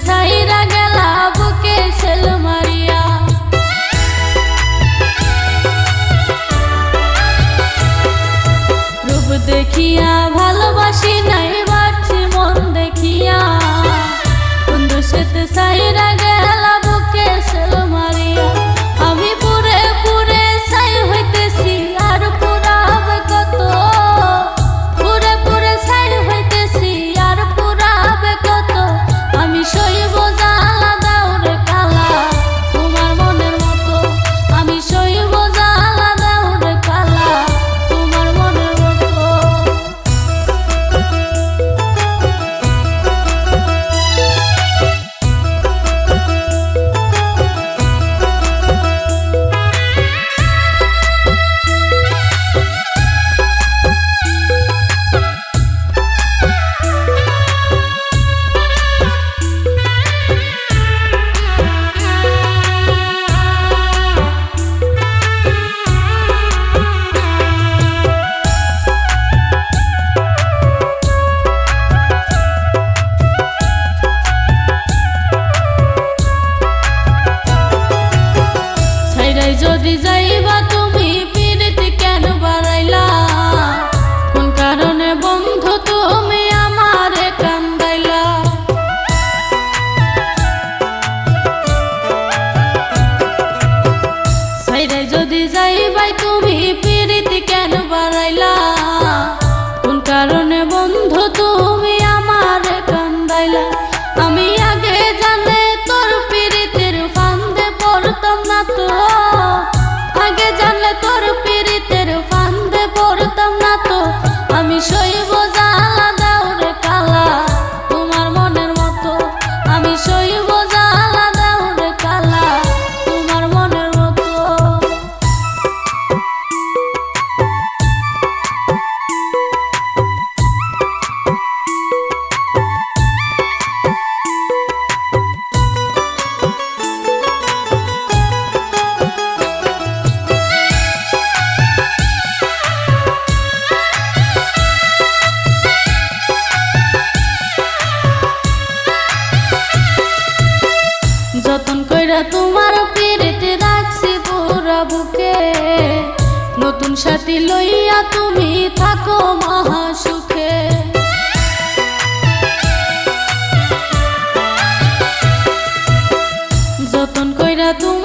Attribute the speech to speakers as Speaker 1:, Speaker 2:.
Speaker 1: ছাইরা গেলা বুকে সেল মারিয়া। রূপ দেখিয়া ভালোবাসি নাই বাড়ছি মন দেখিয়া, বন্ধু সেতে ছাইরা গেলা বুকে সেল মারিয়া। আমি পুরে পুরে ছাই হইতেছি আর পুরাবে কত, পুরে পুরে ছাই হইতেছি আর পুরাবে কত। আমি সইব জ্বালা দাউরে কালা তোমার মনের মতো, আমি সইব জ্বালা দাউরে কালা তোমার মনের মতো। যদি যাইবা তুমি পিরিতি কেন বাড়াইলা, কোন কারণে বন্ধু তুমি আমারে কান্দাইলা। সাইরাই যদি যাইবাই তুমি পিরিতি কেন বাড়াইলা, কোন কারণে বন্ধু তুমি আমারে কান্দাইলা। আমি আগে জানে তোর পিরিতির ফান্দে পড়তাম না তো, আগে জানলে তোর পিরিতের ফান্দে পড়তাম না তো। আমি সইব জ্বালা দাউরে কালা তোমার মনের মতো, আমি সইব জ্বালা দাউরে কালা তোমার মনের মতো। যতন কইরা তোমার পিরিতে রাখছি পুরা বুকে, নতুন সাথী লইয়া তুমি থাকো মহা সুখে। যতন কইরা তুমি